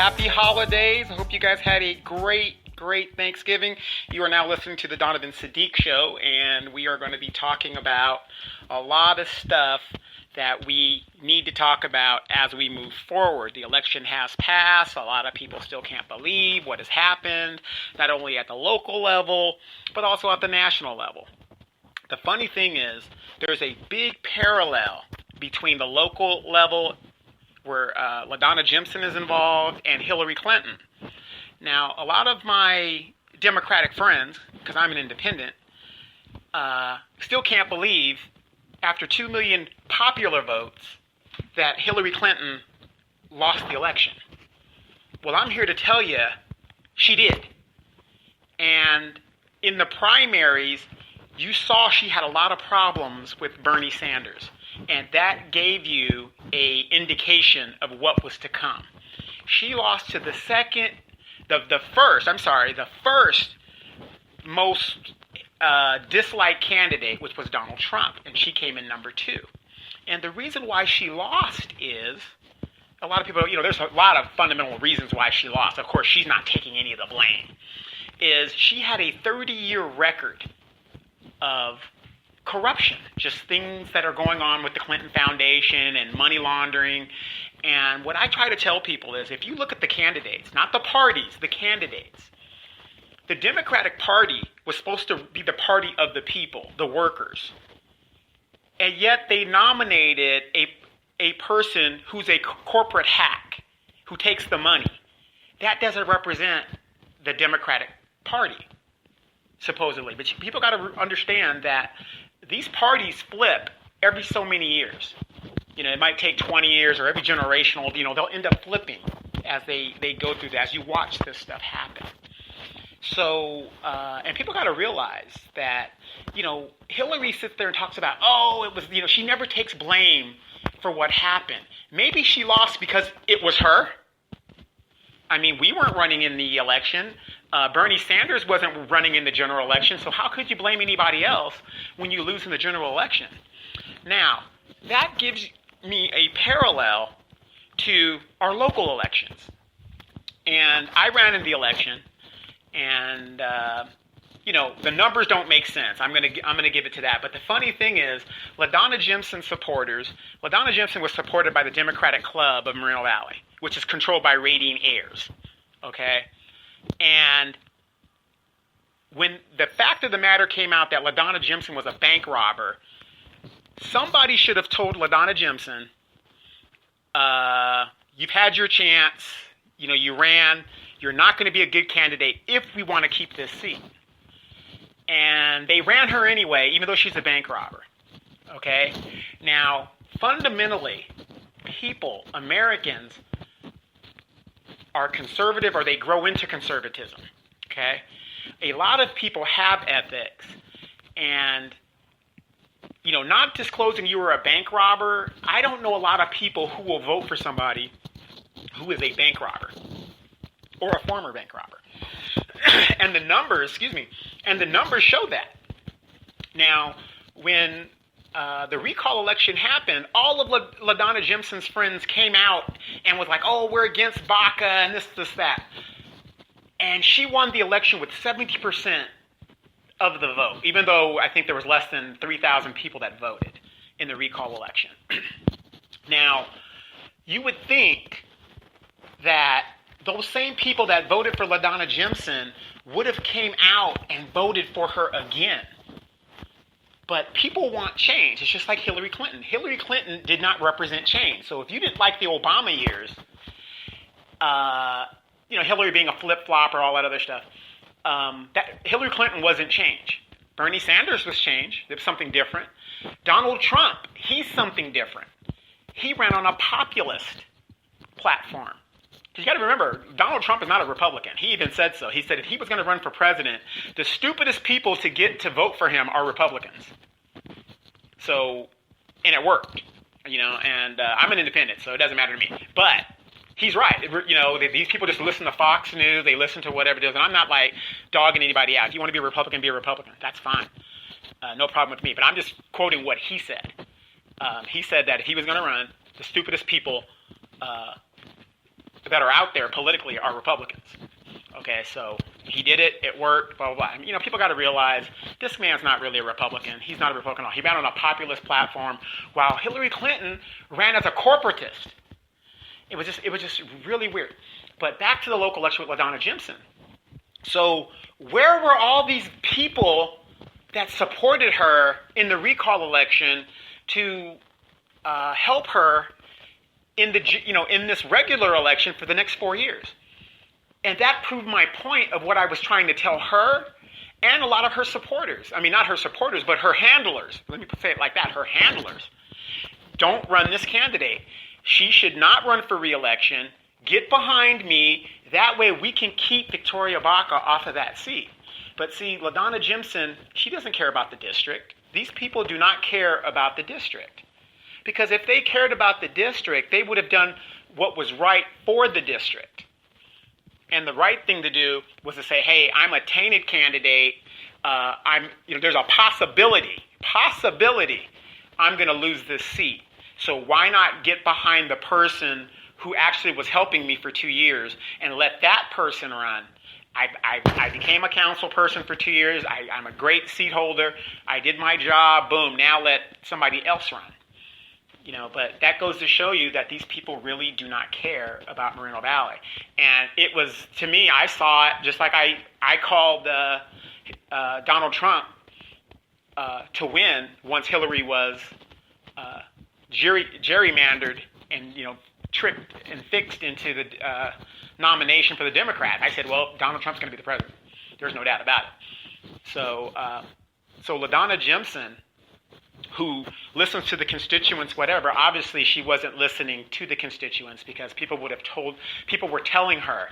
Happy holidays. I hope you guys had a great Thanksgiving. You are now listening to the Donovan Saadiq Show, and we are going to be talking about a lot of stuff that we need to talk about as we move forward. The election has passed. A lot of people still can't believe what has happened, not only at the local level, but also at the national level. The funny thing is, there's a big parallel between the local level where LaDonna Jimson is involved and Hillary Clinton. Now, a lot of my Democratic friends, because I'm an independent, still can't believe, after 2 million popular votes, that Hillary Clinton lost the election. Well, I'm here to tell you, she did. And in the primaries, you saw she had a lot of problems with Bernie Sanders. And that gave you an indication of what was to come. She lost to the first most disliked candidate, which was Donald Trump, and she came in number 2. And the reason why she lost is, a lot of people, there's a lot of fundamental reasons why she lost. Of course, she's not taking any of the blame. Is she had a 30-year record of corruption, just things that are going on with the Clinton Foundation and money laundering. And what I try to tell people is, if you look at the candidates, not the parties, the candidates, the Democratic Party was supposed to be the party of the people, the workers. And yet they nominated a person who's a corporate hack, who takes the money. That doesn't represent the Democratic Party, supposedly. But people got to understand that these parties flip every so many years. It might take 20 years, or every generational, they'll end up flipping as they go through that, as you watch this stuff happen. So, and people got to realize that, Hillary sits there and talks about, it was, she never takes blame for what happened. Maybe she lost because it was her. I mean, we weren't running in the election. Bernie Sanders wasn't running in the general election, so how could you blame anybody else when you lose in the general election? Now, that gives me a parallel to our local elections. And I ran in the election, and the numbers don't make sense. I'm gonna give it to that. But the funny thing is, LaDonna Jimson supporters. LaDonna Jimson was supported by the Democratic Club of Moreno Valley, which is controlled by Rating Heirs. Okay, and when the fact of the matter came out that LaDonna Jimson was a bank robber, somebody should have told LaDonna Jimson, you've had your chance. You ran. You're not going to be a good candidate if we want to keep this seat. And they ran her anyway, even though she's a bank robber. Okay? Now, fundamentally, people, Americans, are conservative, or they grow into conservatism. Okay? A lot of people have ethics, and not disclosing you were a bank robber, I don't know a lot of people who will vote for somebody who is a bank robber or a former bank robber. And the numbers show that. Now, when the recall election happened, all of LaDonna Jimson's friends came out and was like, we're against Baca and this, that. And she won the election with 70% of the vote, even though I think there was less than 3,000 people that voted in the recall election. Now, you would think that those same people that voted for LaDonna Jimson would have came out and voted for her again. But people want change. It's just like Hillary Clinton. Hillary Clinton did not represent change. So if you didn't like the Obama years, Hillary being a flip-flop or all that other stuff, that Hillary Clinton wasn't change. Bernie Sanders was change. It was something different. Donald Trump, he's something different. He ran on a populist platform. Because you got to remember, Donald Trump is not a Republican. He even said so. He said if he was going to run for president, the stupidest people to get to vote for him are Republicans. So, and it worked, and I'm an independent, so it doesn't matter to me. But he's right. These people just listen to Fox News. They listen to whatever it is. And I'm not like dogging anybody out. If you want to be a Republican, be a Republican. That's fine. No problem with me. But I'm just quoting what he said. He said that if he was going to run, the stupidest people that are out there politically are Republicans. Okay, so he did it. It worked. Blah blah blah. People got to realize this man's not really a Republican. He's not a Republican at all. He ran on a populist platform, while Hillary Clinton ran as a corporatist. It was just really weird. But back to the local election with LaDonna Jimson. So where were all these people that supported her in the recall election to help her in this regular election for the next 4 years? And that proved my point of what I was trying to tell her and a lot of her supporters. I mean, not her supporters, but her handlers. Let me say it like that. Her handlers. Don't run this candidate. She should not run for re-election. Get behind me. That way we can keep Victoria Baca off of that seat. But see, LaDonna Jimson, she doesn't care about the district. These people do not care about the district. Because if they cared about the district, they would have done what was right for the district. And the right thing to do was to say, hey, I'm a tainted candidate. There's a possibility I'm going to lose this seat. So why not get behind the person who actually was helping me for 2 years and let that person run? I became a council person for 2 years. I'm a great seat holder. I did my job. Boom. Now let somebody else run. But that goes to show you that these people really do not care about Moreno Valley. And it was, to me, I saw it just like I called Donald Trump to win once Hillary was gerrymandered and, tricked and fixed into the nomination for the Democrat. I said, well, Donald Trump's going to be the president. There's no doubt about it. So LaDonna Jimson, who listens to the constituents, whatever, obviously she wasn't listening to the constituents because people were telling her,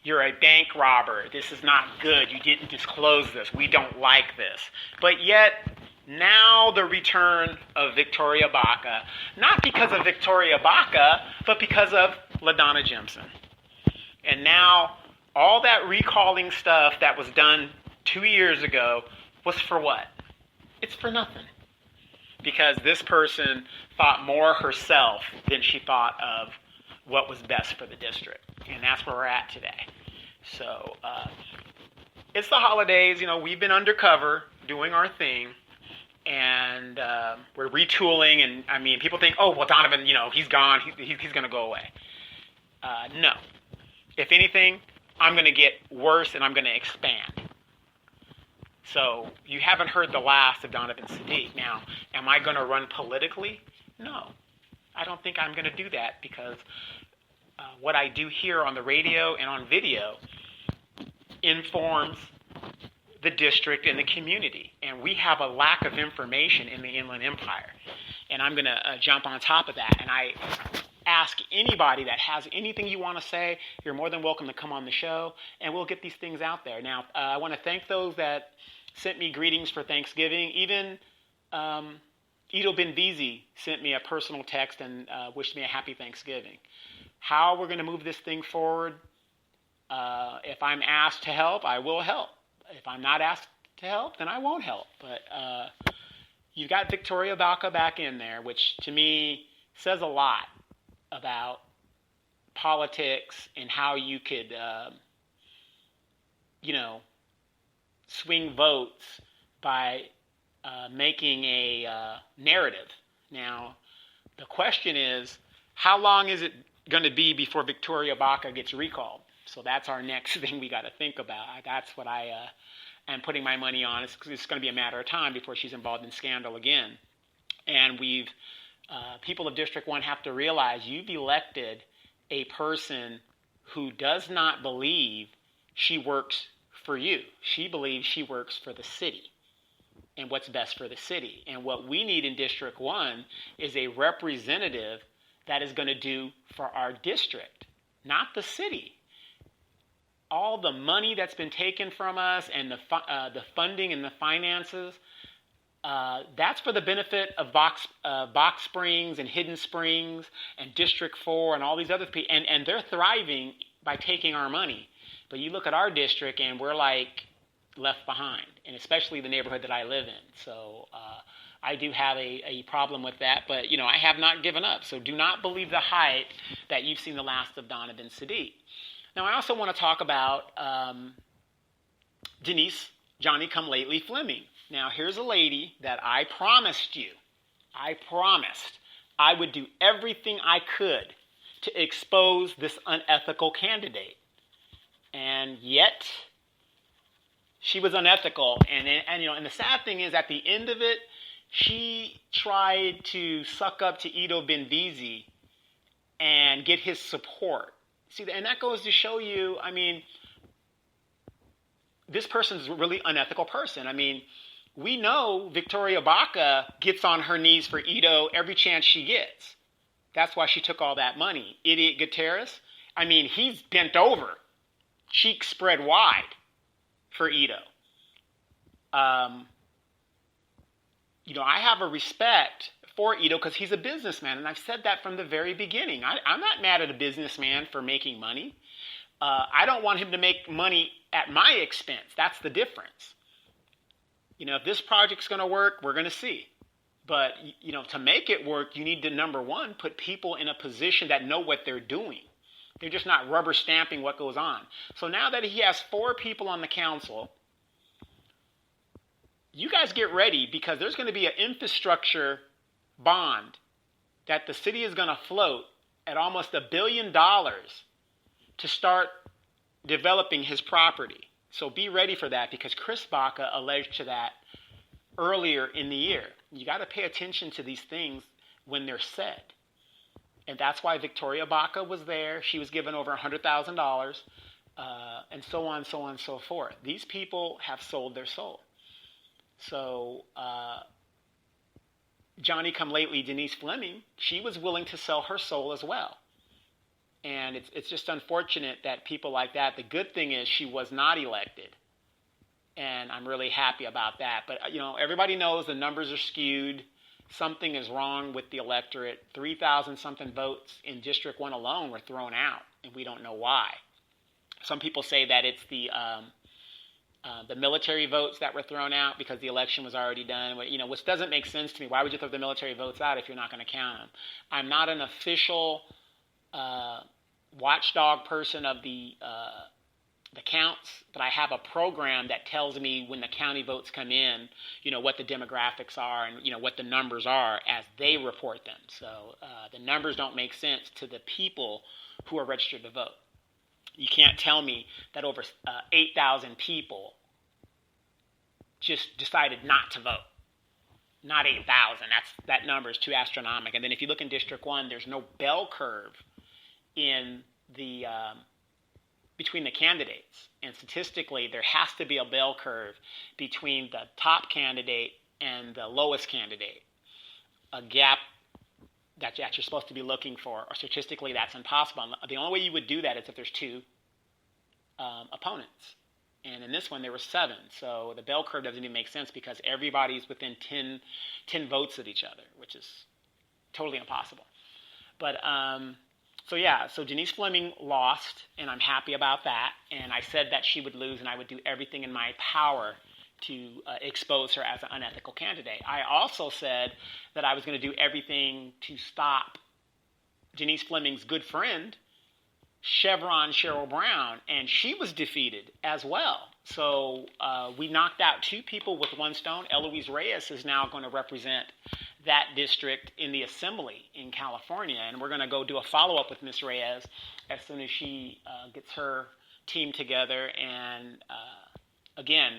you're a bank robber, this is not good, you didn't disclose this, we don't like this. But yet, now the return of Victoria Baca, not because of Victoria Baca, but because of LaDonna Jimson. And now, all that recalling stuff that was done 2 years ago was for what? It's for nothing. Because this person thought more herself than she thought of what was best for the district. And that's where we're at today. So, it's the holidays. We've been undercover doing our thing. And we're retooling. And, people think, oh, well, Donovan, he's gone. He's going to go away. No. If anything, I'm going to get worse and I'm going to expand. So you haven't heard the last of Donovan Saadiq. Now, am I going to run politically? No. I don't think I'm going to do that because what I do here on the radio and on video informs the district and the community. And we have a lack of information in the Inland Empire. And I'm going to jump on top of that. And I ask anybody that has anything you want to say, you're more than welcome to come on the show, and we'll get these things out there. Now, I want to thank those that sent me greetings for Thanksgiving. Even Ido Benvizi sent me a personal text and wished me a happy Thanksgiving. How we're going to move this thing forward, if I'm asked to help, I will help. If I'm not asked to help, then I won't help. But you've got Victoria Baca back in there, which to me says a lot about politics and how you could, swing votes by making a narrative. Now, the question is, how long is it going to be before Victoria Baca gets recalled? So that's our next thing we got to think about. That's what I am putting my money on. It's going to be a matter of time before she's involved in scandal again. And people of District 1 have to realize you've elected a person who does not believe she works for you. She believes she works for the city and what's best for the city. And what we need in District 1 is a representative that is going to do for our district, not the city. All the money that's been taken from us and the funding and the finances, that's for the benefit of Box Springs and Hidden Springs and District 4 and all these other people. And they're thriving by taking our money. But you look at our district and we're like left behind, and especially the neighborhood that I live in. So I do have a problem with that, but I have not given up. So do not believe the hype that you've seen the last of Donovan Saadiq. Now I also want to talk about Denise Johnny-come-lately Fleming. Now here's a lady that I promised I would do everything I could to expose this unethical candidate. And yet, she was unethical. And the sad thing is, at the end of it, she tried to suck up to Ido Benvizi and get his support. See, and that goes to show you, this person's a really unethical person. We know Victoria Baca gets on her knees for Ido every chance she gets. That's why she took all that money. Idiot Gutierrez, he's bent over, cheeks spread wide for Ido. I have a respect for Ido because he's a businessman, and I've said that from the very beginning. I'm not mad at a businessman for making money. I don't want him to make money at my expense. That's the difference. If this project's going to work, we're going to see. But, to make it work, you need to, number one, put people in a position that know what they're doing. They're just not rubber stamping what goes on. So now that he has 4 people on the council, you guys get ready because there's going to be an infrastructure bond that the city is going to float at almost $1 billion to start developing his property. So be ready for that because Chris Baca alleged to that earlier in the year. You got to pay attention to these things when they're said. And that's why Victoria Baca was there. She was given over $100,000 and so on, so on, so forth. These people have sold their soul. So Johnny-come-lately Denise Fleming, she was willing to sell her soul as well. And it's just unfortunate that people like that, the good thing is she was not elected. And I'm really happy about that. But, everybody knows the numbers are skewed. Something is wrong with the electorate. 3,000-something votes in District 1 alone were thrown out, and we don't know why. Some people say that it's the military votes that were thrown out because the election was already done, which doesn't make sense to me. Why would you throw the military votes out if you're not going to count them? I'm not an official watchdog person of the counts, but I have a program that tells me when the county votes come in, what the demographics are and, what the numbers are as they report them. So the numbers don't make sense to the people who are registered to vote. You can't tell me that over 8,000 people just decided not to vote. Not 8,000. That number is too astronomical. And then if you look in District 1, there's no bell curve in the between the candidates. And statistically, there has to be a bell curve between the top candidate and the lowest candidate. A gap that you're supposed to be looking for, or statistically that's impossible. The only way you would do that is if there's 2 opponents. And in this one, there were 7. So the bell curve doesn't even make sense because everybody's within 10 votes of each other, which is totally impossible. But so Denise Fleming lost, and I'm happy about that. And I said that she would lose, and I would do everything in my power to expose her as an unethical candidate. I also said that I was going to do everything to stop Denise Fleming's good friend, Chevron Cheryl Brown, and she was defeated as well. So we knocked out 2 people with 1 stone. Eloise Reyes is now going to represent that district in the assembly in California, and we're going to go do a follow-up with Ms. Reyes as soon as she gets her team together. And again,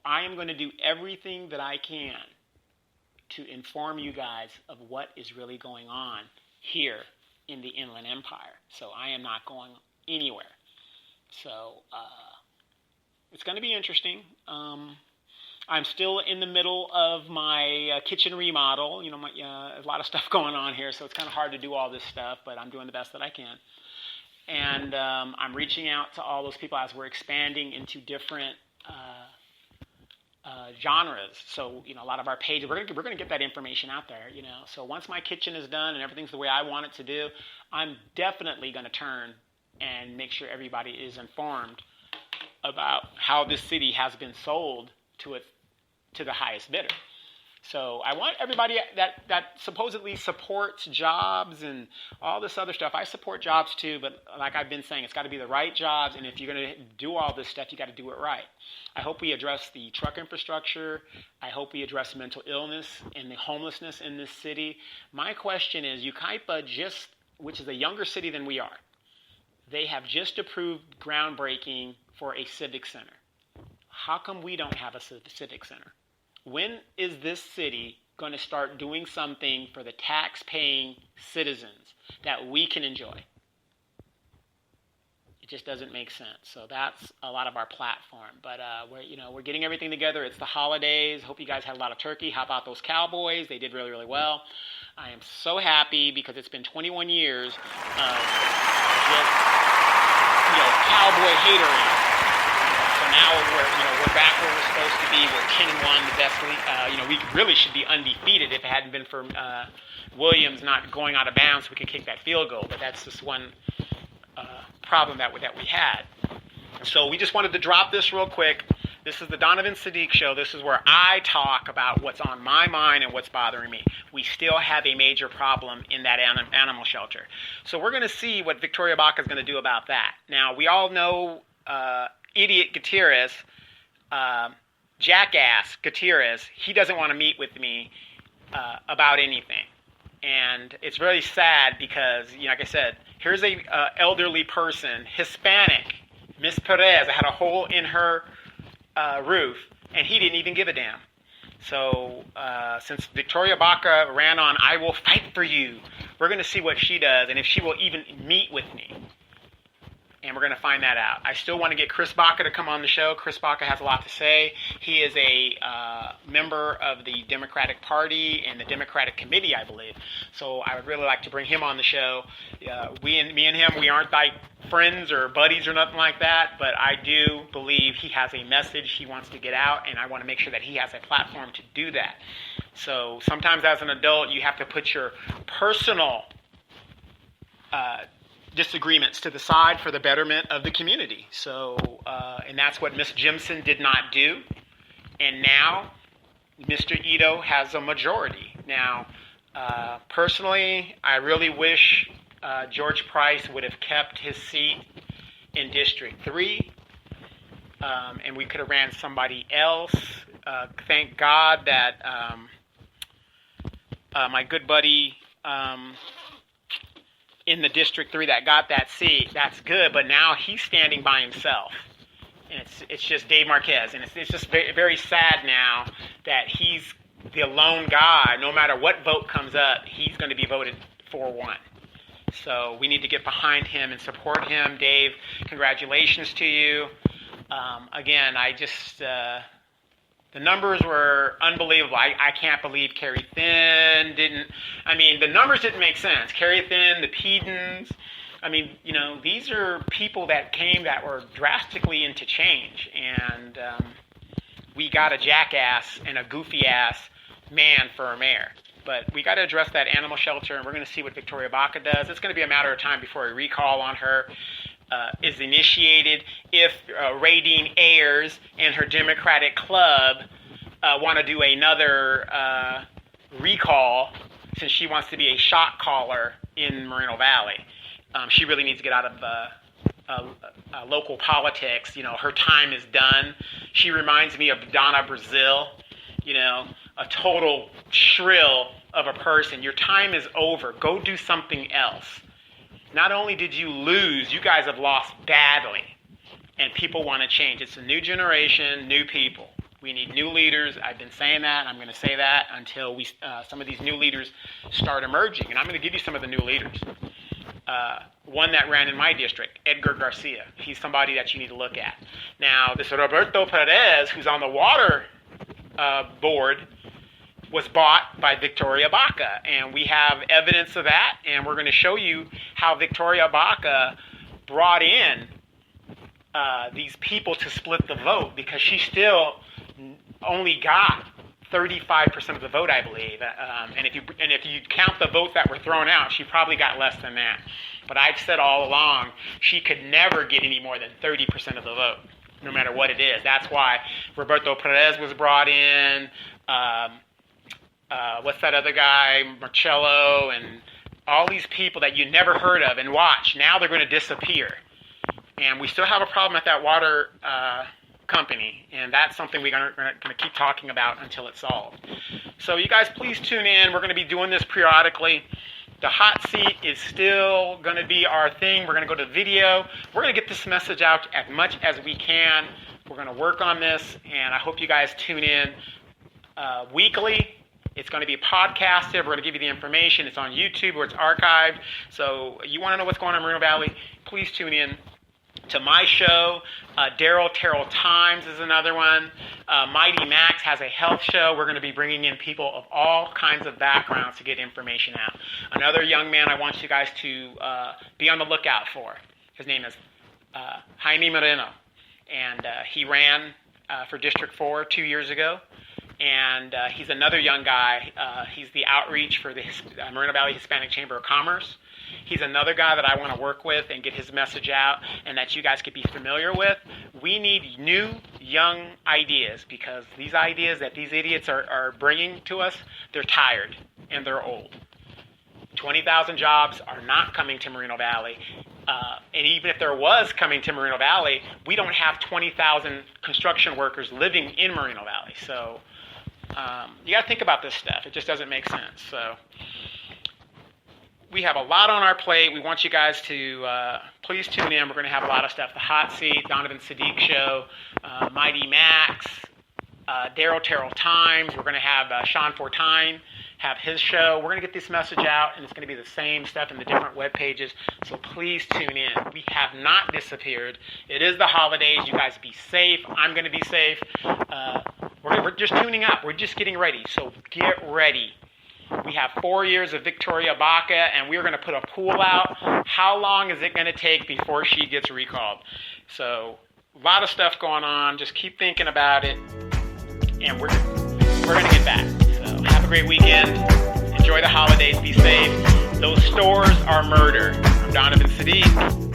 I am going to do everything that I can to inform you guys of what is really going on here in the Inland Empire. So I am not going anywhere. So it's going to be interesting. I'm still in the middle of my kitchen remodel. A lot of stuff going on here, so it's kind of hard to do all this stuff, but I'm doing the best that I can. And I'm reaching out to all those people as we're expanding into different genres. So, a lot of our pages, we're going to get that information out there, So once my kitchen is done and everything's the way I want it to do, I'm definitely going to turn and make sure everybody is informed about how this city has been sold to the highest bidder. So I want everybody that supposedly supports jobs and all this other stuff. I support jobs too, but like I've been saying, it's got to be the right jobs. And if you're going to do all this stuff, you got to do it right. I hope we address the truck infrastructure. I hope we address mental illness and the homelessness in this city. My question is, Yucaipa, which is a younger city than we are, they have just approved groundbreaking for a civic center. How come we don't have a civic center? When is this city going to start doing something for the tax-paying citizens that we can enjoy? It just doesn't make sense. So that's a lot of our platform. But we're getting everything together. It's the holidays. Hope you guys had a lot of turkey. How about those Cowboys? They did really, really well. I am so happy because it's been 21 years of just cowboy hatering. So now we're back where we're supposed to be. We're 10-1, the best league. We really should be undefeated if it hadn't been for Williams not going out of bounds so we could kick that field goal. But that's just one problem that we had. So we just wanted to drop this real quick. This is the Donovan Saadiq Show. This is where I talk about what's on my mind and what's bothering me. We still have a major problem in that animal shelter. So we're going to see what Victoria Baca is going to do about that. Now, we all know idiot Gutierrez, jackass Gutierrez, he doesn't want to meet with me about anything. And it's really sad because, like I said, here's a elderly person, Hispanic, Miss Perez, that had a hole in her roof, and he didn't even give a damn. So since Victoria Baca ran on, I will fight for you, we're going to see what she does and if she will even meet with me. And we're going to find that out. I still want to get Chris Baca to come on the show. Chris Baca has a lot to say. He is a member of the Democratic Party and the Democratic Committee, I believe. So I would really like to bring him on the show. Me and him, we aren't like friends or buddies or nothing like that, but I do believe he has a message he wants to get out, and I want to make sure that he has a platform to do that. So sometimes as an adult, you have to put your personal disagreements to the side for the betterment of the community. So, and that's what Ms. Jimson did not do. And now, Mr. Ito has a majority. Now, personally, I really wish George Price would have kept his seat in District 3, and we could have ran somebody else. Thank God that my good buddy in the District 3 that got that seat, that's good, but now he's standing by himself. And it's just Dave Marquez. And it's just very, very sad now that he's the lone guy. No matter what vote comes up, he's going to be voted 4-1. So we need to get behind him and support him. Dave, congratulations to you. Again, I just... the numbers were unbelievable. I can't believe Carrie Thin didn't... the numbers didn't make sense. Carrie Thin, the Pedons... these are people that came that were drastically into change. And we got a jackass and a goofy-ass man for a mayor. But we got to address that animal shelter, and we're going to see what Victoria Baca does. It's going to be a matter of time before a recall on her is initiated. If rating airs and her Democratic club want to do another recall, since she wants to be a shot caller in Moreno Valley. She really needs to get out of local politics. Her time is done. She reminds me of Donna Brazil, a total shrill of a person. Your time is over. Go do something else. Not only did you lose, you guys have lost badly, and people want to change. It's a new generation, new people. We need new leaders. I've been saying that. I'm going to say that until some of these new leaders start emerging, and I'm going to give you some of the new leaders. One that ran in my district, Edgar Garcia. He's somebody that you need to look at. Now, this Roberto Perez, who's on the water board, was bought by Victoria Baca, and we have evidence of that, and we're going to show you how Victoria Baca brought in these people to split the vote, because she still only got 35% of the vote, I believe, and if you count the votes that were thrown out, she probably got less than that. But I've said all along, she could never get any more than 30% of the vote. no matter what it is. That's why Roberto Perez was brought in. What's that other guy? Marcello, and all these people that you never heard of. And watch, now they're going to disappear. And we still have a problem at that water company, and that's something we're going to keep talking about until it's solved. So you guys, please tune in. We're going to be doing this periodically. The hot seat is still going to be our thing. We're going to go to video. We're going to get this message out as much as we can. We're going to work on this, and I hope you guys tune in weekly. It's going to be podcasted. We're going to give you the information. It's on YouTube or it's archived. So you want to know what's going on in Moreno Valley, please tune in to my show. Terrell Times is another one. Mighty Max has a health show. We're going to be bringing in people of all kinds of backgrounds to get information out. Another young man I want you guys to be on the lookout for. His name is Jaime Moreno, and he ran for District 4 2 years ago. And he's another young guy. He's the outreach for the Moreno Valley Hispanic Chamber of Commerce. He's another guy that I want to work with and get his message out and that you guys could be familiar with. We need new, young ideas, because these ideas that these idiots are bringing to us, they're tired and they're old. 20,000 jobs are not coming to Moreno Valley. And even if there was coming to Moreno Valley, we don't have 20,000 construction workers living in Moreno Valley. So you got to think about this stuff. It just doesn't make sense. So we have a lot on our plate. We want you guys to please tune in. We're going to have a lot of stuff. The Hot Seat, Donovan Saadiq Show, Mighty Max, Terrell Times. We're going to have Sean Fortine have his show. We're going to get this message out, and it's going to be the same stuff in the different web pages. So please tune in. We have not disappeared. It is the holidays. You guys be safe. I'm going to be safe. We're just tuning up. We're just getting ready. So get ready. We have 4 years of Victoria Baca, and we're going to put a pool out. How long is it going to take before she gets recalled? So a lot of stuff going on. Just keep thinking about it, and we're going to get back. So have a great weekend. Enjoy the holidays. Be safe. Those stores are murder. I'm Donovan Saadiq.